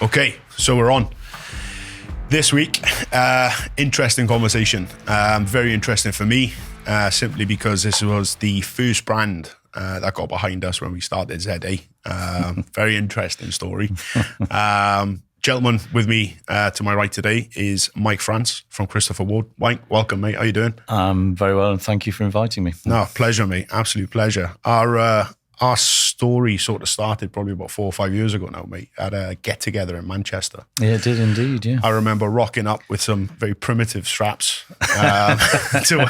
Okay, so we're on. This week, interesting conversation. Very interesting for me, simply because this was the first brand that got behind us when we started Z.A. Very interesting story. Gentleman with me to my right today is Mike France from Christopher Ward. Mike, welcome, mate. How you doing? Very well, and thank you for inviting me. No, pleasure, mate. Absolute pleasure. Our story sort of started probably about 4 or 5 years ago now, mate, at a get-together in Manchester. Yeah, it did indeed, yeah. I remember rocking up with some very primitive straps to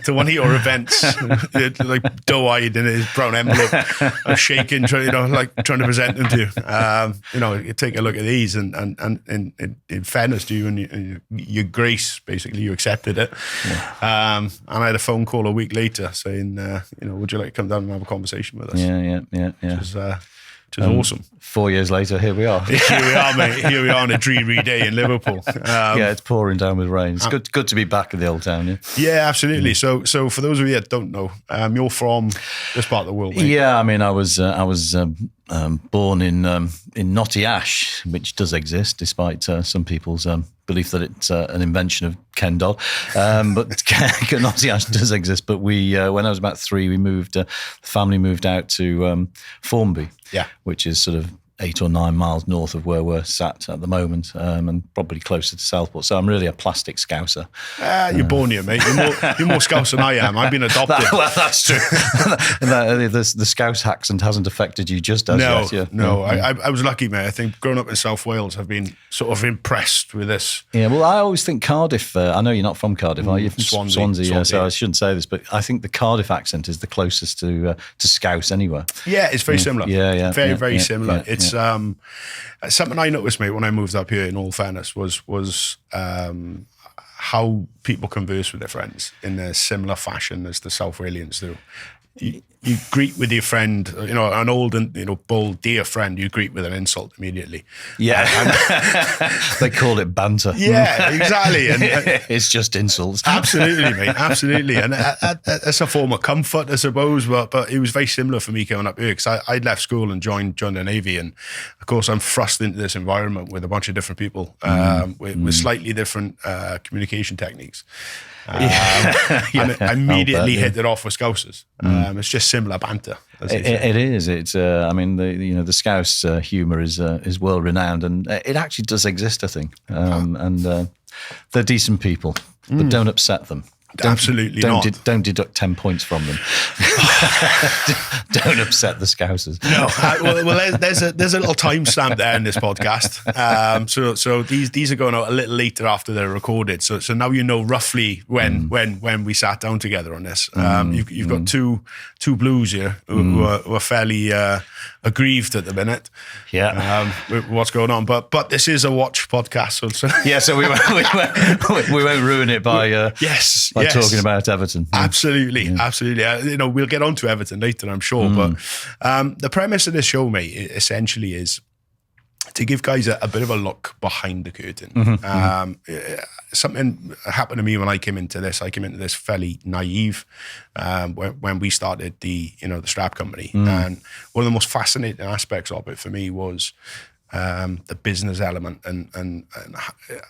one of your events, like doe-eyed in his brown envelope, shaking, trying to present them to you. You take a look at these, and in fairness to you and your grace, basically, you accepted it. Yeah. And I had a phone call a week later saying, would you like to come down and have a conversation with us? Yeah. Which is awesome. 4 years later, here we are. Here we are, mate. Here we are on a dreary day in Liverpool. It's pouring down with rain. It's good to be back in the old town, yeah? Yeah, absolutely. Mm. So for those of you that don't know, you're from this part of the world, mate. Yeah, I mean, I was born in Knotty Ash, which does exist, despite some people's belief that it's an invention of Ken Dodd. But Knotty Ash does exist. But we, when I was about 3, the family moved out to Formby, which is sort of 8 or 9 miles north of where we're sat at the moment, and probably closer to Southport. So I'm really a plastic Scouser. You're born here, mate. You're more Scouse than I am. I've been adopted. That's true. The Scouse accent hasn't affected you just as yet. Yeah. No. I was lucky, mate. I think growing up in South Wales, I've been sort of impressed with this. Yeah, well, I always think Cardiff, I know you're not from Cardiff, are you? Swansea. Yeah, so I shouldn't say this, but I think the Cardiff accent is the closest to Scouse anywhere. Yeah, it's very similar. Yeah. Very similar. It's something I noticed, mate, when I moved up here, in all fairness, was how people converse with their friends in a similar fashion as the South Walians do. You greet with your friend, an old and bold, dear friend. You greet with an insult immediately. Yeah, they call it banter. Yeah, exactly. And it's just insults. Absolutely, mate. Absolutely, and that's a form of comfort, I suppose. But it was very similar for me coming up here because I'd left school and joined the Navy, and of course I'm thrust into this environment with a bunch of different people with slightly different communication techniques. And I immediately hit it off with Scousers. It's just similar banter. It is. It's. I mean, the Scouse humour is world renowned, and it actually does exist, I think. And they're decent people, but don't upset them. Absolutely not. Don't deduct 10 points from them. Don't upset the Scousers. No. Well, there's a little timestamp there in this podcast. So these are going out a little later after they're recorded. So now you know roughly when we sat down together on this. You've got two blues here who are fairly aggrieved at the minute. Yeah. With what's going on, but this is a watch podcast, so yeah. So we won't ruin it by talking about Everton. Absolutely. We'll get on to Everton later, I'm sure. But the premise of this show, mate, essentially is to give guys a bit of a look behind the curtain. Something happened to me when I came into this. I came into this fairly naive when we started the Strap Company. And one of the most fascinating aspects of it for me was the business element and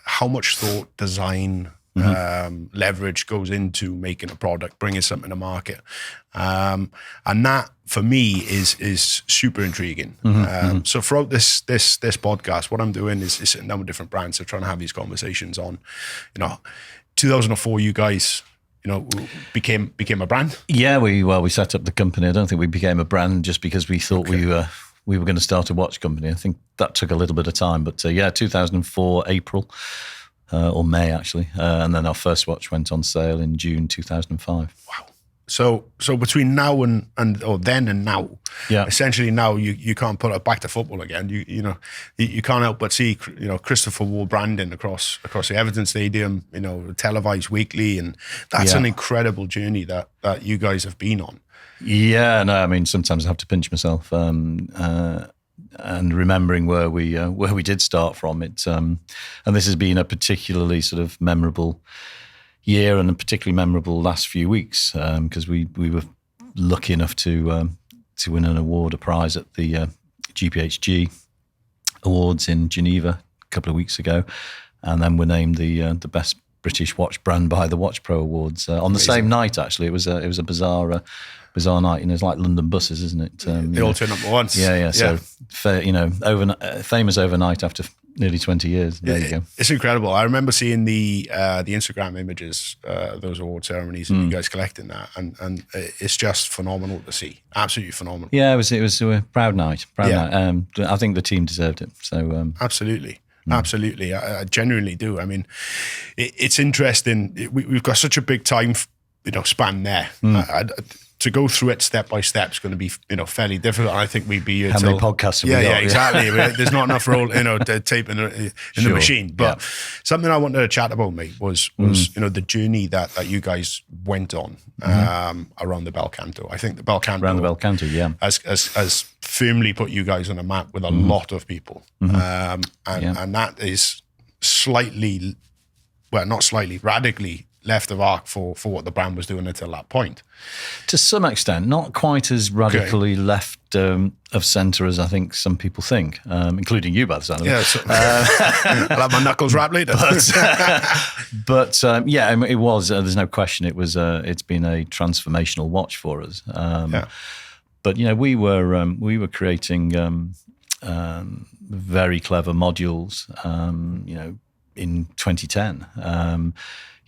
how much thought, design, leverage goes into making a product, bringing something to market, and that for me is super intriguing. So throughout this podcast, what I'm doing is sitting down with different brands, so trying to have these conversations on, 2004, you guys, became a brand. Yeah, we set up the company. I don't think we became a brand just because we thought we were going to start a watch company. I think that took a little bit of time, but 2004 April. Or May, actually. And then our first watch went on sale in June 2005. Wow. So between now and then and now, essentially now you can't put it back to football again. You can't help but see Christopher Ward branding across the Everton Stadium, televised weekly, and that's an incredible journey that you guys have been on. Yeah, no, I mean sometimes I have to pinch myself. And remembering where we did start from, it, and this has been a particularly sort of memorable year and a particularly memorable last few weeks because we were lucky enough to win an award, a prize at the GPHG Awards in Geneva a couple of weeks ago, and then we're named the best British watch brand by the Watch Pro Awards on the same night. Actually, it was a bizarre night, and it's like London buses, isn't it? They all turn up at once. Yeah. So famous overnight after nearly 20 years. There you go. It's incredible. I remember seeing the Instagram images, those award ceremonies, and you guys collecting that, and it's just phenomenal to see. Absolutely phenomenal. Yeah, it was a proud night. Night. I think the team deserved it. So absolutely. Absolutely, I genuinely do. I mean, it's interesting. We've got such a big time, span there. To go through it step by step is going to be, fairly difficult. I think we'd be here how many podcasts have we got? Yeah, exactly. There's not enough roll, tape in the machine. But something I wanted to chat about, mate, was the journey that you guys went on around the bel canto. I think the bel canto has firmly put you guys on a map with a lot of people, and that is radically left of arc for what the brand was doing until that point. To some extent, not quite as radically left of centre as I think some people think, including you, by the sound of it. I'll have my knuckles wrapped later. But it was. There's no question. It's been a transformational watch for us. But we were creating very clever modules. In 2010.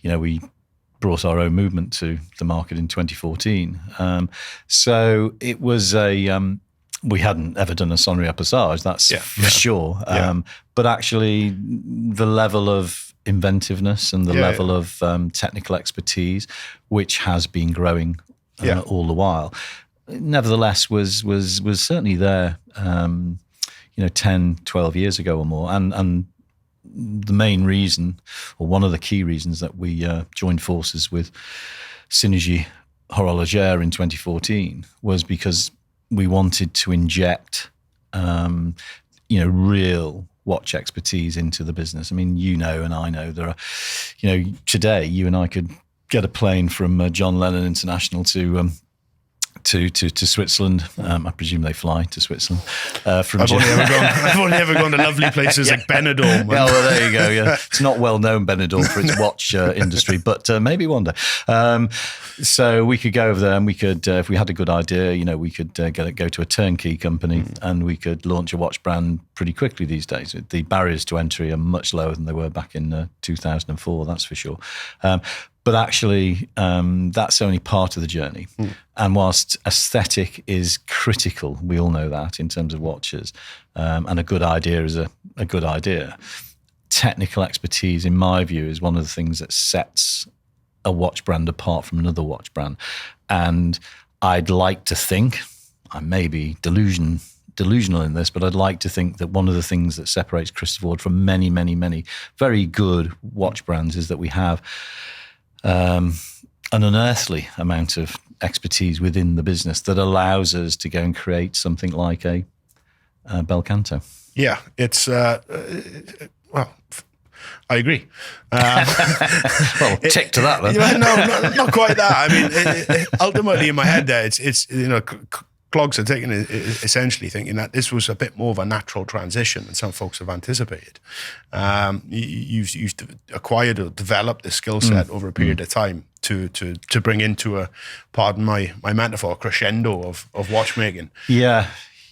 We brought our own movement to the market in 2014. So it was we hadn't ever done a sonnerie passage, that's for sure. But actually the level of inventiveness and the level of technical expertise, which has been growing all the while, nevertheless was certainly there, 10, 12 years ago or more. And the main reason, or one of the key reasons that we joined forces with Synergy Horloger in 2014 was because we wanted to inject, real watch expertise into the business. I mean, and I know there are, today you and I could get a plane from John Lennon International to Switzerland. I presume they fly to Switzerland. I've only ever gone to lovely places like Benidorm. Well, there you go. Yeah, it's not well known, Benidorm, for its watch industry, but maybe one day. So we could go over there, and we could, if we had a good idea, we could go to a turnkey company, and we could launch a watch brand pretty quickly these days. The barriers to entry are much lower than they were back in 2004. That's for sure. But actually, that's only part of the journey. And whilst aesthetic is critical, we all know that in terms of watches, and a good idea is a good idea, technical expertise, in my view, is one of the things that sets a watch brand apart from another watch brand. And I'd like to think, I may be delusional in this, but I'd like to think that one of the things that separates Christopher Ward from many, many, many very good watch brands is that we have an unearthly amount of expertise within the business that allows us to go and create something like a bel canto. Yeah, it's well, I agree. Well, tick to that then. No, not quite that. I mean, ultimately in my head there, it's Clogs are taking it, essentially thinking that this was a bit more of a natural transition than some folks have anticipated. You've acquired or developed this skill set over a period of time to bring into a, pardon my metaphor, crescendo of watchmaking. Yeah.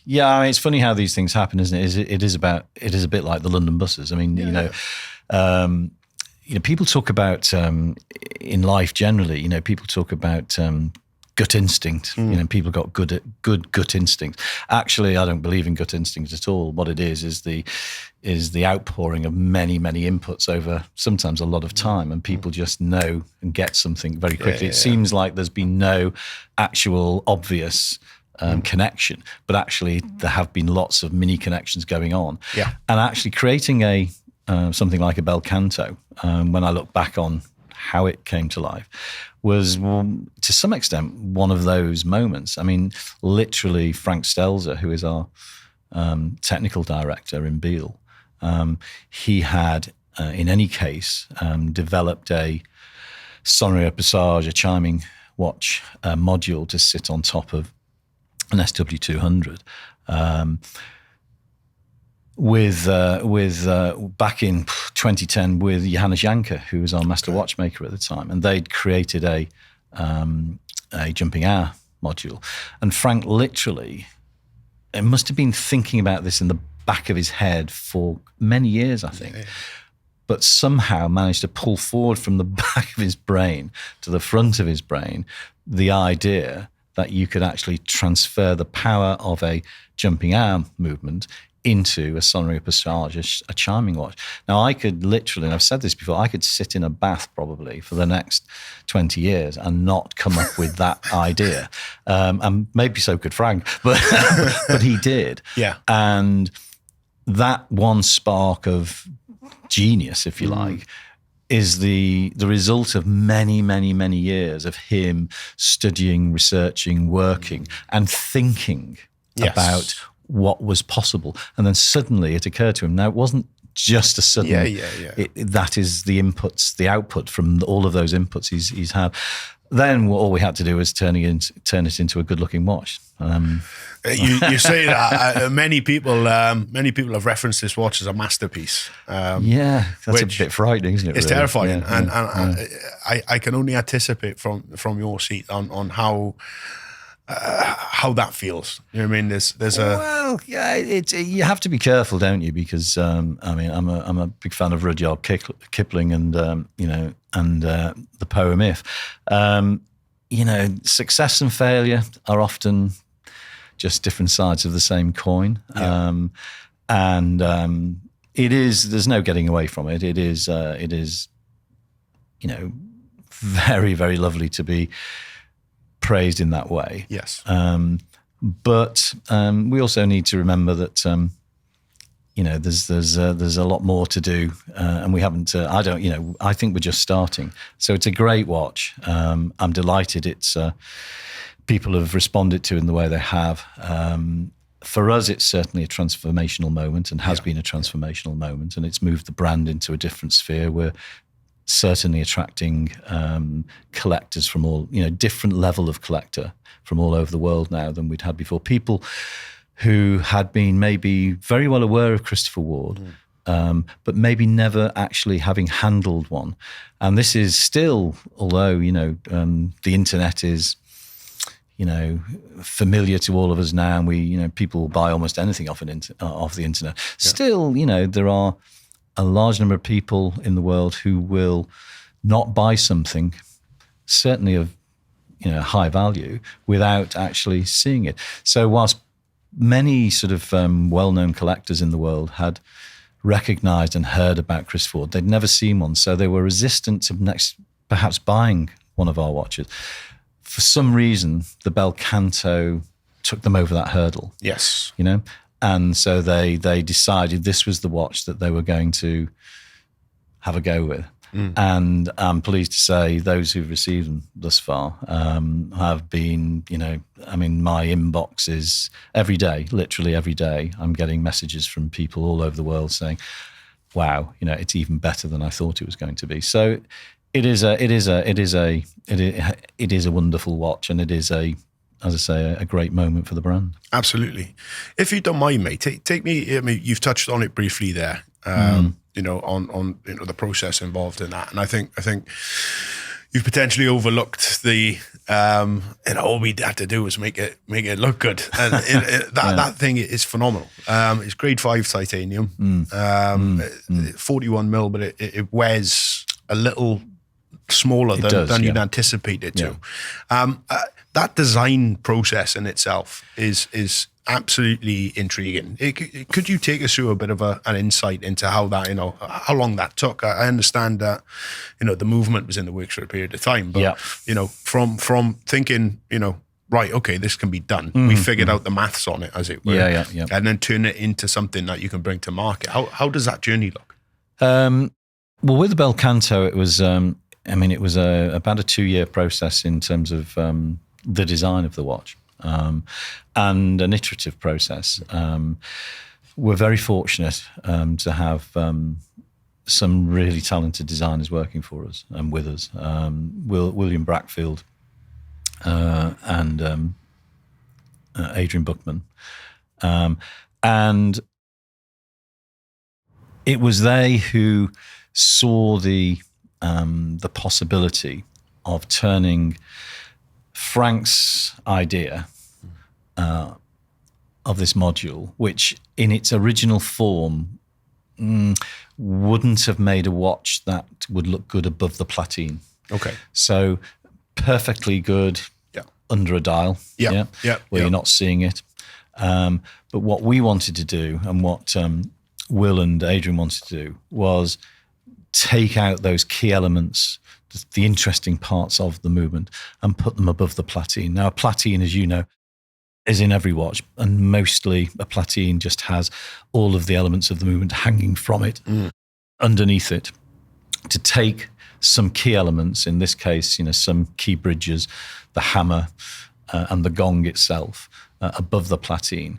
I mean, it's funny how these things happen, isn't it? It is a bit like the London buses. I mean, people talk about in life generally. People talk about gut instinct. People got good gut instinct. Actually, I don't believe in gut instinct at all. What it is the outpouring of many, many inputs over sometimes a lot of time, and people just know and get something very quickly. It seems like there's been no actual obvious connection, but actually there have been lots of mini connections going on. Yeah, and actually creating a something like a bel canto, when I look back on how it came to life, was to some extent one of those moments. I mean, literally Frank Stelzer, who is our technical director in Beale, he had, in any case, developed a sonnerie passage, a chiming watch module to sit on top of an SW200. with back in 2010 with Johannes Janker, who was our master watchmaker at the time, and they'd created a jumping hour module. And Frank literally, it must have been thinking about this in the back of his head for many years, I think. Yeah. But somehow managed to pull forward from the back of his brain to the front of his brain the idea that you could actually transfer the power of a jumping hour movement into a sonnerie passage, a chiming watch. Now, I could literally, and I've said this before, I could sit in a bath probably for the next 20 years and not come up with that idea. And maybe so could Frank, but but he did. Yeah. And that one spark of genius, if you like, is the result of many, many, many years of him studying, researching, working, and thinking about what was possible. And then suddenly it occurred to him. Now, it wasn't just a sudden. That is the inputs, the output from all of those inputs he's had. Then all we had to do was turn it into a good-looking watch. You say that many people have referenced this watch as a masterpiece. That's a bit frightening, isn't it? It's really? terrifying, and I can only anticipate from your seat on how that feels. You know what I mean? There's you have to be careful, don't you? Because I'm a big fan of Rudyard Kipling and the poem If. Success and failure are often just different sides of the same coin. It is. There's no getting away from it. It is. Very, very lovely to be praised in that way. Yes. But we also need to remember that there's a lot more to do, and we haven't. I think we're just starting. So it's a great watch. I'm delighted it's people have responded to it in the way they have. For us, it's certainly a transformational moment, and has been a transformational moment, and it's moved the brand into a different sphere. We're certainly attracting collectors from all, different level of collector from all over the world now than we'd had before. People who had been maybe very well aware of Christopher Ward, but maybe never actually having handled one. And this is still, although, the internet is, familiar to all of us now, and people will buy almost anything off the internet. Yeah. Still, there are a large number of people in the world who will not buy something, certainly of high value, without actually seeing it. So whilst many sort of well-known collectors in the world had recognised and heard about Chris Ford, they'd never seen one, so they were resistant to perhaps buying one of our watches. For some reason, the Bel Canto took them over that hurdle. Yes. And so they decided this was the watch that they were going to have a go with. And I'm pleased to say those who've received them thus far have been, my inbox is every day, literally every day, I'm getting messages from people all over the world saying, wow, it's even better than I thought it was going to be. So it is a wonderful watch, and it is as I say, a great moment for the brand. Absolutely. If you don't mind, mate, take me. I mean, you've touched on it briefly there. On the process involved in that, and I think you've potentially overlooked the. All we had to do was make it look good, and that thing is phenomenal. It's grade 5 titanium, 41 mil, but it wears a little smaller than you'd anticipate it to. That design process in itself is absolutely intriguing. Could you take us through a bit of an insight into how that, how long that took? I understand that, the movement was in the works for a period of time, but from thinking, right, okay, this can be done. We figured out the maths on it, as it were, and then turn it into something that you can bring to market. How does that journey look? Well, with the Bel Canto, it was, it was about a 2-year process in terms of the design of the watch, and an iterative process. We're very fortunate to have some really talented designers working for us and with us. William Brackfield and Adrian Buckman. And it was they who saw the possibility of turning Frank's idea of this module, which in its original form wouldn't have made a watch that would look good above the platine. Okay. So perfectly good under a dial, where you're not seeing it. But what we wanted to do, and what Will and Adrian wanted to do, was take out those key elements, the interesting parts of the movement, and put them above the platine. Now, a platine, as you know, is in every watch, and mostly a platine just has all of the elements of the movement hanging from it, underneath it. To take some key elements, in this case, some key bridges, the hammer and the gong itself, above the platine.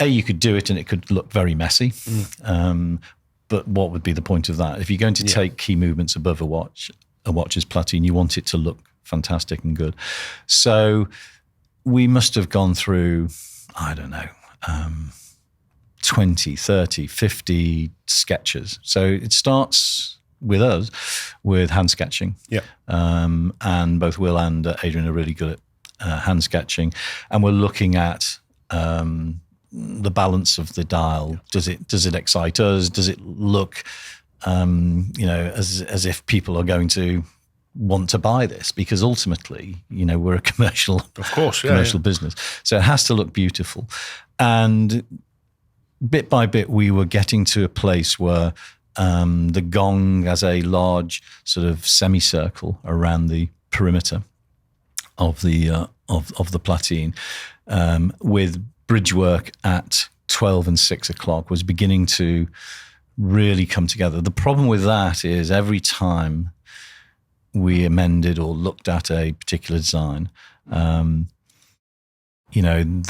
You could do it and it could look very messy. But what would be the point of that? If you're going to take key movements above a watch's platine, you want it to look fantastic and good. So we must have gone through, I don't know, 20, 30, 50 sketches. So it starts with us with hand sketching. And both Will and Adrian are really good at hand sketching. And we're looking at the balance of the dial. Does it excite us? Does it look, as if people are going to want to buy this? Because ultimately, we're a commercial, business, so it has to look beautiful. And bit by bit, we were getting to a place where the gong as a large sort of semicircle around the perimeter of the platine, with bridge work at 12 and 6 o'clock, was beginning to really come together. The problem with that is every time we amended or looked at a particular design, the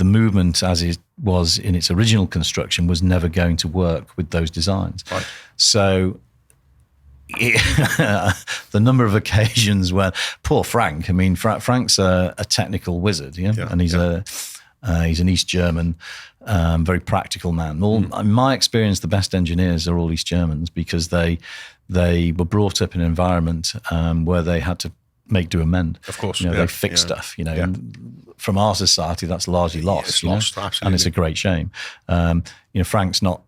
movement as it was in its original construction was never going to work with those designs. Right. So the number of occasions when poor Frank, Frank's a technical wizard, and he's an East German, very practical man. In my experience, the best engineers are all East Germans, because they were brought up in an environment where they had to make do amend. Of course, they fix stuff. From our society, that's largely lost. It's lost, absolutely, and it's a great shame. Frank's not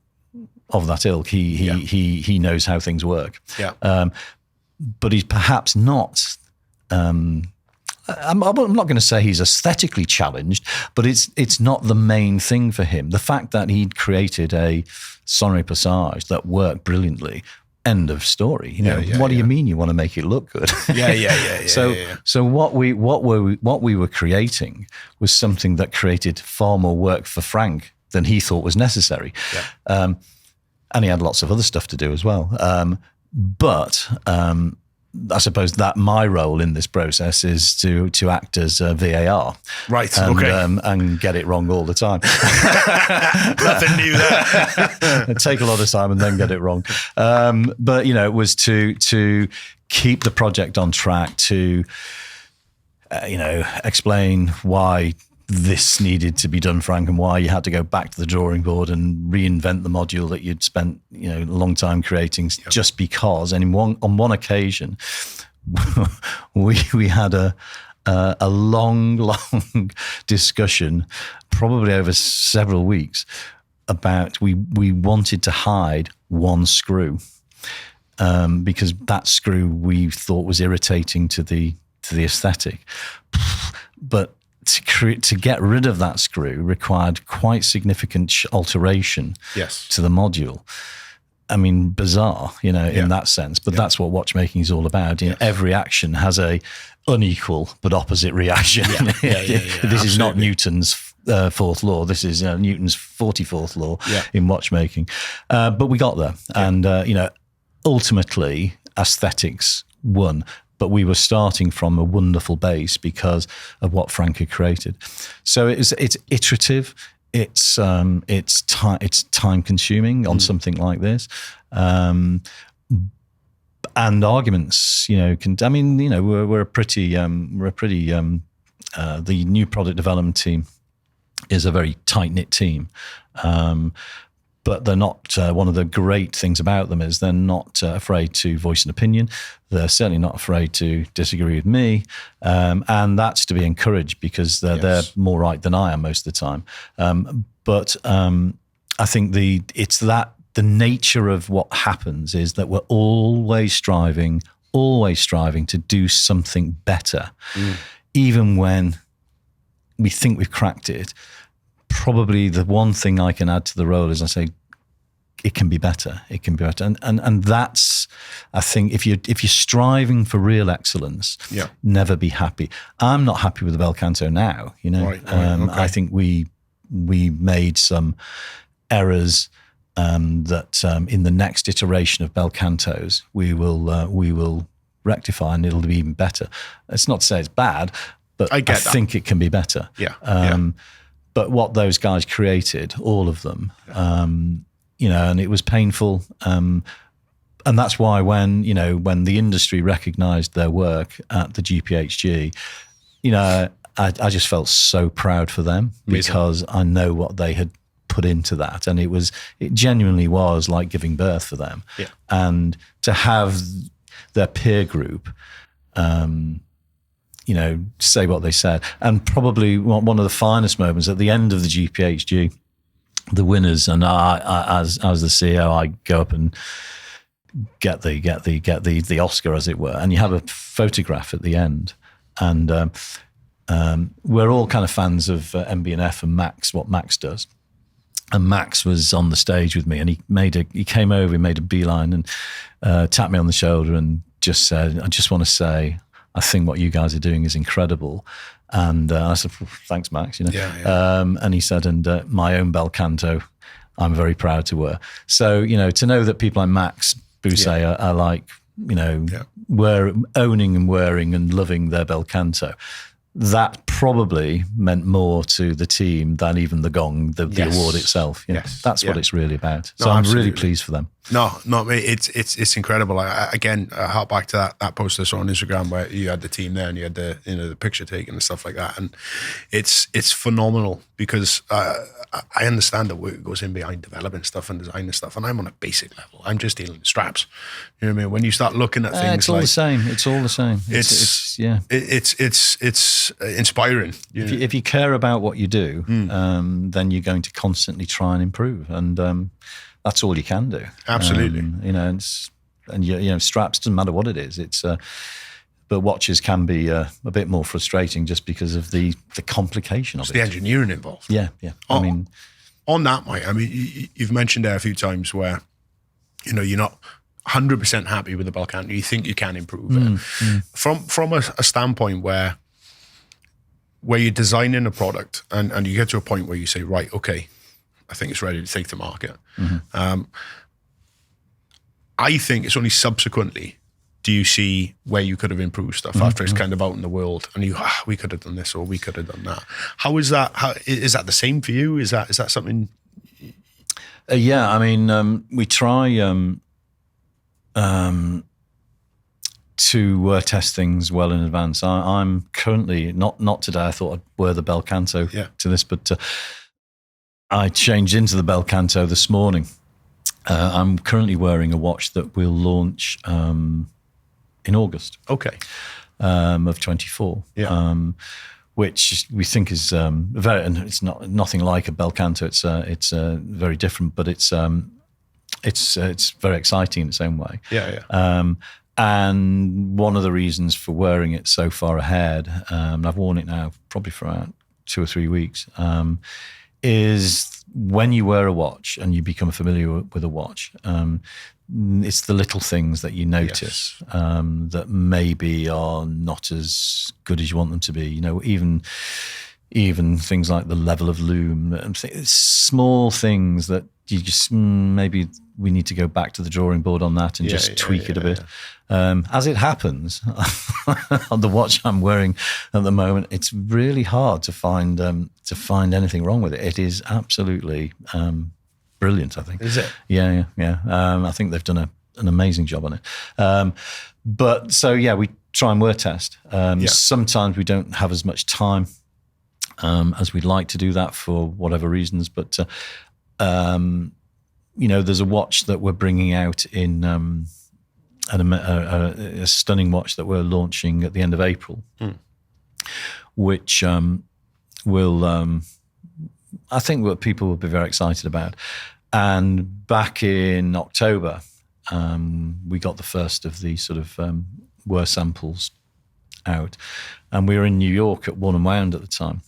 of that ilk. He knows how things work. But he's perhaps not. I'm not going to say he's aesthetically challenged, but it's not the main thing for him. The fact that he'd created a sonnerie passage that worked brilliantly, end of story. What do you mean you want to make it look good? So what we were creating was something that created far more work for Frank than he thought was necessary. And he had lots of other stuff to do as well. But I suppose that my role in this process is to act as VAR, right? And get it wrong all the time. Nothing new there. Take a lot of time and then get it wrong. But it was to keep the project on track, to explain why this needed to be done, Frank, and why you had to go back to the drawing board and reinvent the module that you'd spent a long time creating, just because. And on one occasion, we had a long discussion, probably over several weeks, about we wanted to hide one screw, because that screw we thought was irritating to the aesthetic, but to get rid of that screw required quite significant alteration to the module. Bizarre, in that sense, but that's what watchmaking is all about. Every action has a unequal but opposite reaction. This is not Newton's fourth law. This is Newton's 44th law in watchmaking. But we got there, and ultimately aesthetics won. But we were starting from a wonderful base because of what Frank had created. So it's iterative. It's time consuming on something like this, and arguments. We're a pretty the new product development team is a very tight knit team. but they're not. One of the great things about them is they're not afraid to voice an opinion. They're certainly not afraid to disagree with me, and that's to be encouraged because they're more right than I am most of the time. But I think the nature of what happens is that we're always striving to do something better, even when we think we've cracked it. Probably the one thing I can add to the role is I say, it can be better. It can be better. And that's, I think, if you're striving for real excellence, never be happy. I'm not happy with the bel canto now, you know. Right, okay. I think we made some errors that in the next iteration of bel cantos we will rectify, and it'll be even better. It's not to say it's bad, but I think it can be better. But what those guys created, all of them, you know, and it was painful. And that's why when the industry recognised their work at the GPHG, you know, I just felt so proud for them because I know what they had put into that, and it genuinely was like giving birth for them. And to have their peer group, you know, say what they said. And probably one of the finest moments at the end of the GPHG, the winners, and I as the CEO, I go up and get the Oscar, as it were, and you have a photograph at the end. And we're all kind of fans of MB&F and Max, what Max does. And Max was on the stage with me, and he came over, he made a beeline and tapped me on the shoulder and just said, "I just want to say, I think what you guys are doing is incredible." And I said, "Thanks, Max." You know, and he said, "And my own bel canto, I'm very proud to wear." So, you know, to know that people like Max Bousset are like, you know, owning and wearing and loving their bel canto, that probably meant more to the team than even the gong, the award itself. You know, that's what it's really about. So I'm really pleased for them. No, it's incredible. I hark back to that post I saw on Instagram where you had the team there and you had the picture taken and stuff like that, and it's phenomenal because I understand the work goes in behind developing stuff and designing stuff, and I'm on a basic level. I'm just dealing with straps. You know what I mean? When you start looking at things, it's all the same. It's all the same. It's inspiring. If you care about what you do, then you're going to constantly try and improve, and that's all you can do. Absolutely. You know, you know, straps, doesn't matter what it is. But watches can be a bit more frustrating just because of the complication of it. The engineering involved. Yeah. I mean, on that, Mike, I mean, you've mentioned there a few times where, you know, you're not 100% happy with the bel canto. You think you can improve it. From a standpoint where you're designing a product and you get to a point where you say, right, okay, I think it's ready to take to market. I think it's only subsequently do you see where you could have improved stuff after it's kind of out in the world and we could have done this or we could have done that. How is that? Is that the same for you? Is that something? Yeah, I mean, we try to test things well in advance. I'm currently, not today, I thought I'd wear the bel canto to this, but I changed into the bel canto this morning. I'm currently wearing a watch that will launch in August. Okay. Of 24. Which we think is very, and it's nothing like a bel canto. It's very different, but it's very exciting in its own way. And one of the reasons for wearing it so far ahead, and I've worn it now probably for about 2 or 3 weeks, is when you wear a watch and you become familiar with a watch, it's the little things that you notice that maybe are not as good as you want them to be. You know, even things like the level of loom, small things that you just maybe we need to go back to the drawing board on that and just tweak it a bit. As it happens, on the watch I'm wearing at the moment, it's really hard to find anything wrong with it. It is absolutely brilliant, I think. Is it? Yeah. I think they've done an amazing job on it. But so, we try and wear test. Sometimes we don't have as much time as we'd like to do that for whatever reasons, but there's a watch that we're bringing out in a stunning watch that we're launching at the end of April, which will, I think, what people will be very excited about. And back in October, we got the first of the sort of were samples out, and we were in New York at Worn and Wound at the time,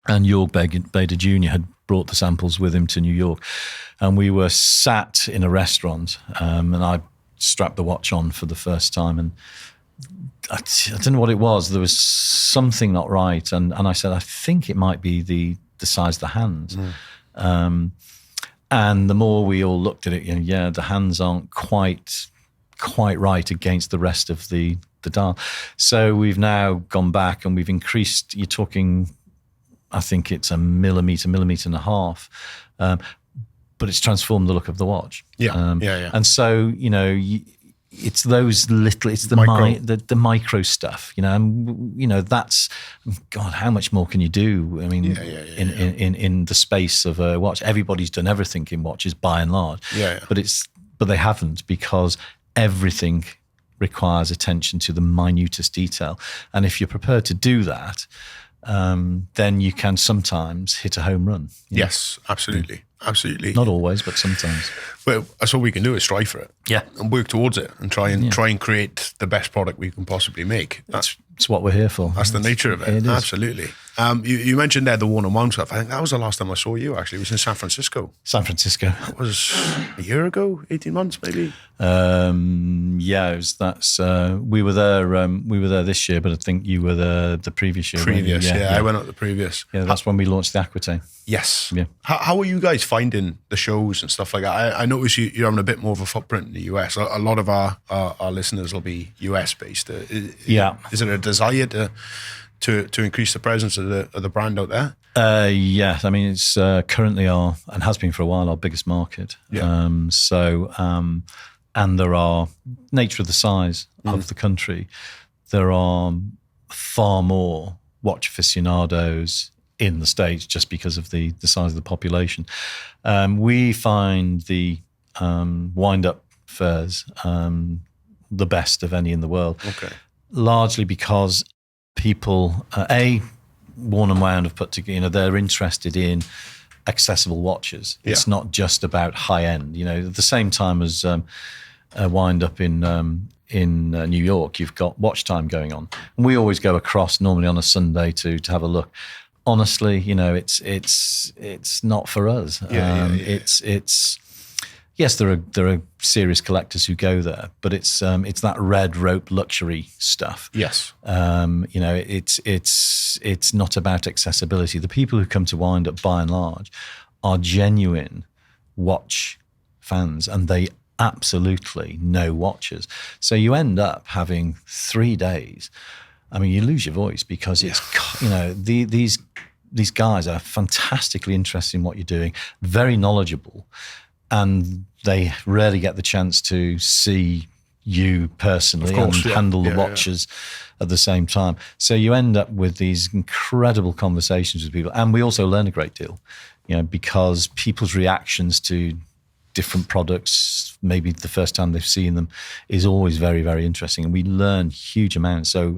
and York Bader Jr. had brought the samples with him to New York, and we were sat in a restaurant, and I strapped the watch on for the first time, and I don't know what it was. There was something not right, and I said, I think it might be the size of the hands. And the more we all looked at it, the hands aren't quite right against the rest of the dial. So we've now gone back and we've increased. You're talking, I think it's a millimetre and a half, but it's transformed the look of the watch. And so it's those little, it's the micro stuff, and that's, God, how much more can you do? I mean, in the space of a watch, everybody's done everything in watches by and large, but they haven't, because everything requires attention to the minutest detail. And if you're prepared to do that, then you can sometimes hit a home run. Yes, absolutely. Absolutely. Not always, but sometimes. Well, that's all we can do is strive for it. Yeah. And work towards it and try and create the best product we can possibly make. That's what we're here for. That's the nature of it. It is. Absolutely. You mentioned there the Worn and Wound stuff. I think that was the last time I saw you, actually. It was in San Francisco. That was a year ago, 18 months maybe? It was, we were there this year, but I think you were there the previous year. I went up the previous. Yeah, that's when we launched the Aquitaine. Yes. Yeah. How are you guys finding the shows and stuff like that? I notice you're having a bit more of a footprint in the US. A lot of our listeners will be US based. Is it a desire to increase the presence of the brand out there? Yeah. I mean, it's currently and has been for a while, our biggest market. Yeah. And there are, nature of the size of the country, there are far more watch aficionados in the States just because of the size of the population. We find the wind-up fairs the best of any in the world. Okay. Largely because people, Worn and Wound have put together, they're interested in accessible watches. It's not just about high-end. At the same time as wind-up in New York, you've got Watchtime going on. And we always go across normally on a Sunday to have a look. Honestly, it's not for us. It's yes, there are serious collectors who go there, but it's that red rope luxury stuff. Yes. It's not about accessibility. The people who come to wind up, by and large, are genuine watch fans, and they absolutely know watches. So you end up having 3 days. I mean, you lose your voice because it's, these guys are fantastically interested in what you're doing, very knowledgeable, and they rarely get the chance to see you personally and handle the watches at the same time. So you end up with these incredible conversations with people. And we also learn a great deal, because people's reactions to different products, maybe the first time they've seen them, is always very, very interesting. And we learn huge amounts. So,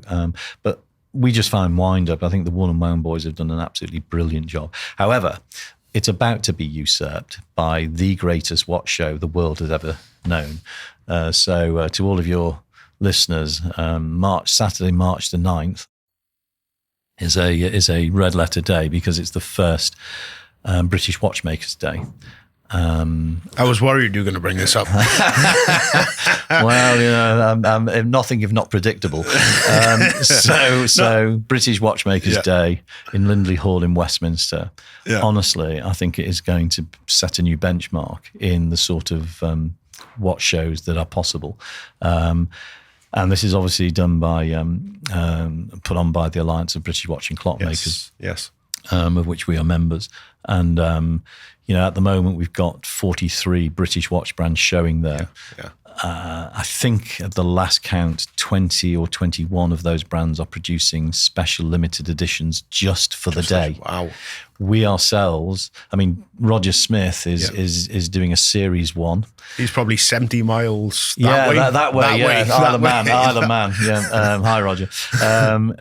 but we just find wind up. I think the Worn and Wound boys have done an absolutely brilliant job. However, it's about to be usurped by the greatest watch show the world has ever known. So to all of your listeners, Saturday, March the 9th is a red letter day because it's the first British Watchmakers Day. I was worried you were going to bring this up. Well, I'm nothing if not predictable. So British Watchmakers Day in Lindley Hall in Westminster. Yeah. Honestly, I think it is going to set a new benchmark in the sort of watch shows that are possible. And this is obviously done by, put on by the Alliance of British Watch and Clockmakers. Yes. Of which we are members. And, at the moment we've got 43 British watch brands showing there. I think at the last count, 20 or 21 of those brands are producing special limited editions just for the day. Wow. We ourselves, I mean, Roger Smith is doing a Series 1. He's probably 70 miles that way. That way, yeah. Either man. Yeah. Hi, Roger.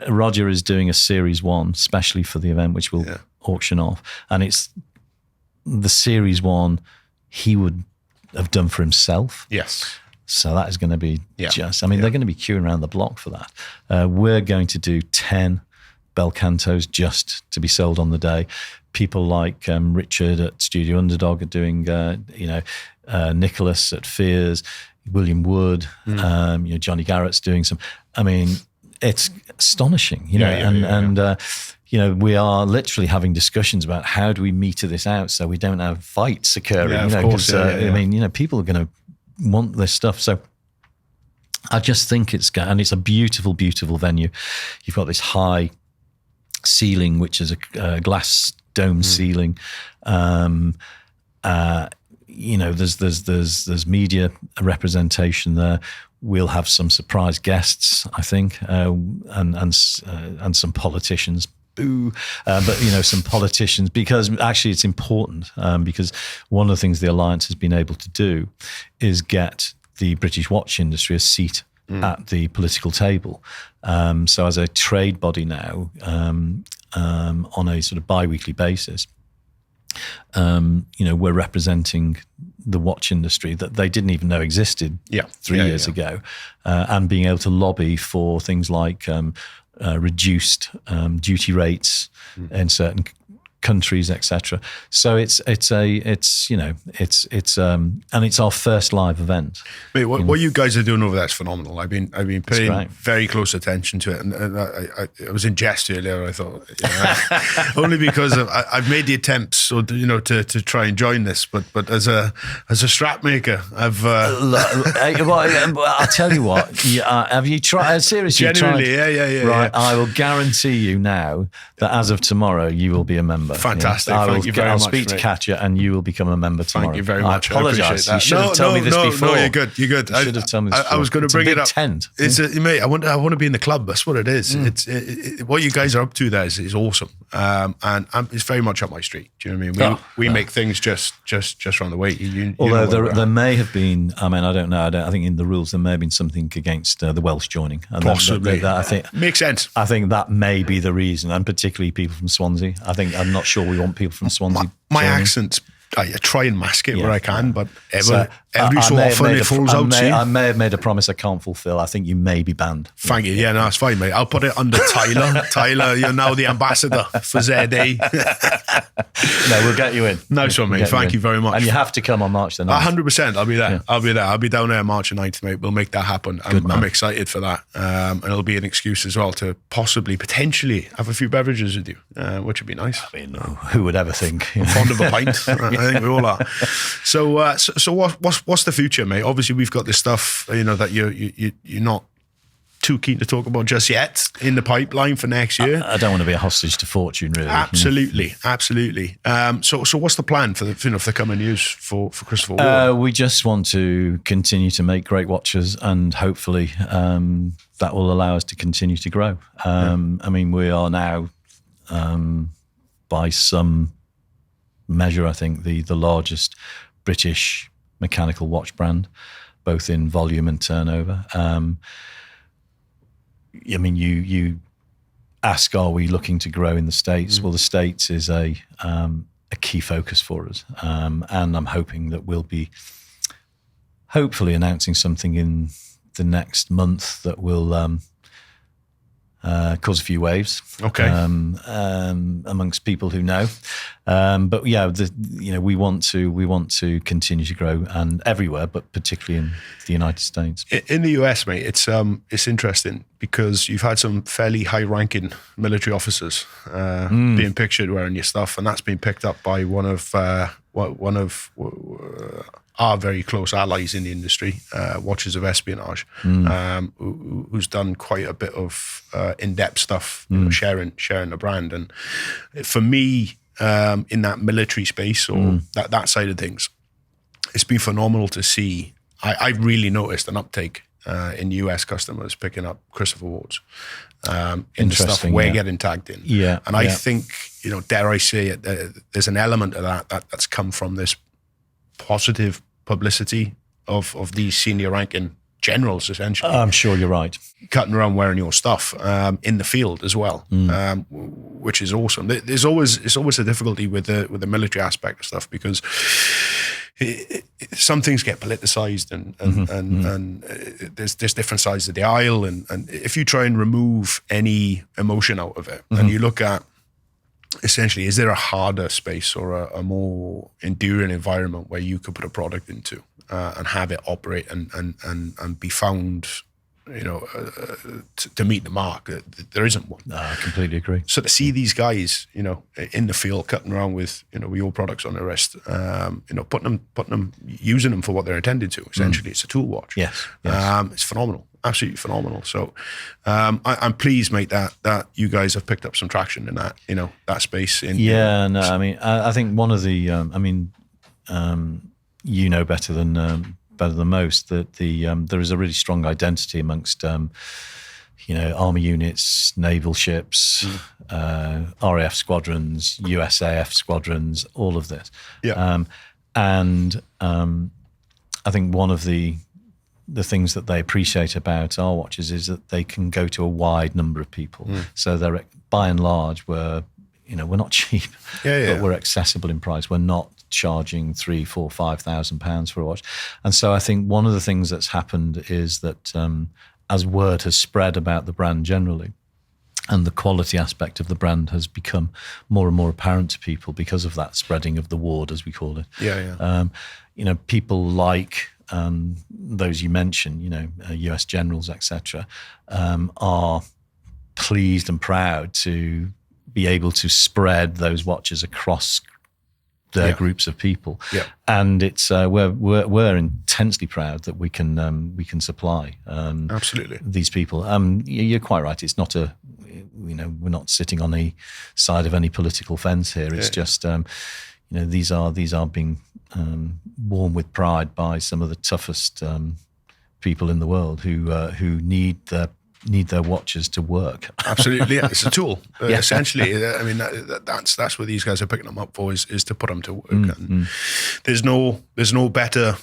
Roger is doing a Series 1, especially for the event, which we'll auction off. And it's the Series 1 he would have done for himself. Yes. So that is going to be they're going to be queuing around the block for that. We're going to do 10 bel cantos just to be sold on the day. People like Richard at Studio Underdog are doing, Nicholas at Fears, William Wood, Johnny Garrett's doing some. I mean, it's astonishing, we are literally having discussions about how do we meter this out so we don't have fights occurring. I mean, people are going to want this stuff. So I just think and it's a beautiful, beautiful venue. You've got this high ceiling, which is a glass dome ceiling. There's media representation there. We'll have some surprise guests, I think, and some politicians. Boo. But some politicians, because actually it's important, because one of the things the Alliance has been able to do is get the British watch industry a seat at the political table. So as a trade body now, on a sort of bi-weekly basis, we're representing the watch industry that they didn't even know existed 3 years ago, and being able to lobby for things like reduced duty rates in certain countries, etc. So it's our first live event. Mate, what you guys are doing over there is phenomenal. I've been paying very close attention to it, and I was in jest earlier. I thought, only because I've made the attempts, to try and join this, but as a strap maker, I've. I'll tell you what. Have you tried? Seriously, genuinely, yeah. Right, I will guarantee you now that as of tomorrow, you will be a member. Fantastic. Thank you very much. I'll speak to Katja and you will become a member tomorrow. Thank you very much. I apologise. You should have told me this before. No, you're good. You're good. You should have told me this before. I was going to bring it up. Tent. Mate, I want to be in the club. That's what it is. It's what you guys are up to there is awesome. And it's very much up my street. Do you know what I mean? We make things just around the way. Although there may have been, I don't know. I think in the rules there may have been something against the Welsh joining. And possibly. I think makes sense. I think that may be the reason, and particularly people from Swansea. I'm not sure we want people from Swansea. My accent, I try and mask it where I can, but every so often it falls out. I may have made a promise I can't fulfill. I think you may be banned. Thank you. Yeah, no, it's fine, mate. I'll put it under Tyler. Tyler, you're now the ambassador for Z.A. No, we'll get you in. Nice one, mate. Thank you very much. And you have to come on March the 9th. 100%. I'll be there. Yeah. I'll be down there March the 9th, mate. We'll make that happen. I'm excited for that. And it'll be an excuse as well to potentially have a few beverages with you, which would be nice. I mean, who would ever think? I'm fond of a pint. I think we all are. So what's the future, mate? Obviously, we've got this stuff, that you're not too keen to talk about just yet in the pipeline for next year. I don't want to be a hostage to fortune, really. Absolutely. So what's the plan for the coming years for Christopher Ward? We just want to continue to make great watches, and hopefully that will allow us to continue to grow. We are now, by some measure, I think the largest British mechanical watch brand, both in volume and turnover. You ask, are we looking to grow in the States? Well, the States is a key focus for us, and I'm hoping that we'll be hopefully announcing something in the next month that will cause a few waves, amongst people who know. But yeah, we want to continue to grow, and everywhere, but particularly in the United States. In the US, mate, it's interesting because you've had some fairly high-ranking military officers being pictured wearing your stuff, and that's been picked up by one of our very close allies in the industry, Watches of Espionage, who's done quite a bit of in-depth stuff, sharing the brand. And for me, in that military space or that side of things, it's been phenomenal to see I've really noticed an uptake in US customers picking up Christopher Ward's in the stuff we're getting tagged in. Yeah, and I think, dare I say it, there's an element of that's come from this positive publicity of these senior ranking generals, essentially. I'm sure you're right. Cutting around wearing your stuff in the field as well, which is awesome. It's always a difficulty with the military aspect of stuff, because some things get politicized and there's different sides of the aisle, and if you try and remove any emotion out of it, and you look at, essentially, is there a harder space or a more enduring environment where you could put a product into and have it operate and be found, to meet the mark? There isn't one. No, I completely agree. So to see these guys, in the field cutting around with your products on their wrist, putting them, using them for what they're intended to. Essentially, it's a tool watch. Yes. It's phenomenal. Absolutely phenomenal. So I'm pleased, mate, that you guys have picked up some traction in that, that space. I mean, I think one of the, better than most, that there is a really strong identity amongst, army units, naval ships, RAF squadrons, USAF squadrons, all of this. Yeah. I think one of the things that they appreciate about our watches is that they can go to a wide number of people. So they're, by and large, we're not cheap, but we're accessible in price. We're not charging £3,000, £4,000, £5,000 for a watch. And so I think one of the things that's happened is that as word has spread about the brand generally, and the quality aspect of the brand has become more and more apparent to people because of that spreading of the ward, as we call it. People like those you mentioned, US generals, etc., are pleased and proud to be able to spread those watches across their groups of people. And it's we're intensely proud that we can supply absolutely these people. You're quite right. It's not we're not sitting on the side of any political fence here. It's just these are being worn with pride by some of the toughest people in the world who need their watches to work. Absolutely, yeah. It's a tool, essentially. I mean, that's what these guys are picking them up for, is to put them to work. And there's no better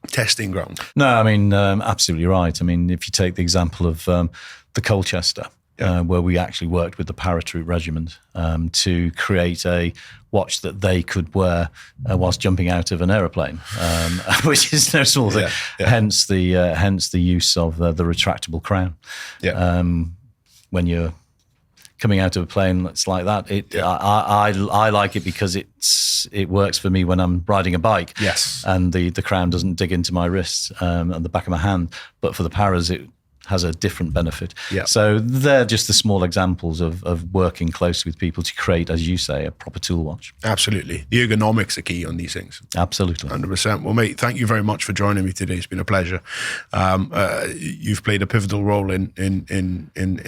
testing ground. No, I mean, absolutely right. I mean, if you take the example of the Colchester, where we actually worked with the Paratroop Regiment to create a watch that they could wear whilst jumping out of an aeroplane, which is no small thing. Hence the use of the retractable crown. When you're coming out of a plane that's like that, I like it because it works for me when I'm riding a bike. Yes, and the crown doesn't dig into my wrist and the back of my hand. But for the paras, it has a different benefit. So they're just the small examples of working closely with people to create, as you say, a proper tool watch. Absolutely. The ergonomics are key on these things. Absolutely. 100%. Well, mate, thank you very much for joining me today. It's been a pleasure. You've played a pivotal role in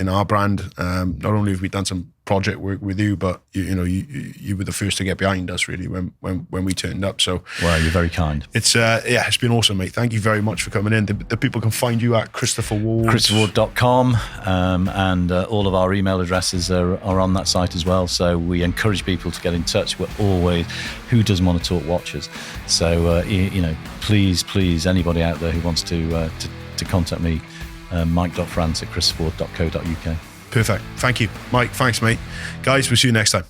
our brand. Not only have we done some project work with you, but you were the first to get behind us, really, when we turned up. So, well, you're very kind. It's it's been awesome, mate. Thank you very much for coming in. The people can find you at ChristopherWard.com, and all of our email addresses are on that site as well. So we encourage people to get in touch. We're always, who doesn't want to talk watches? So please, anybody out there who wants to contact me, mike.france@christopherward.co.uk. Perfect. Thank you, Mike. Thanks, mate. Guys, we'll see you next time.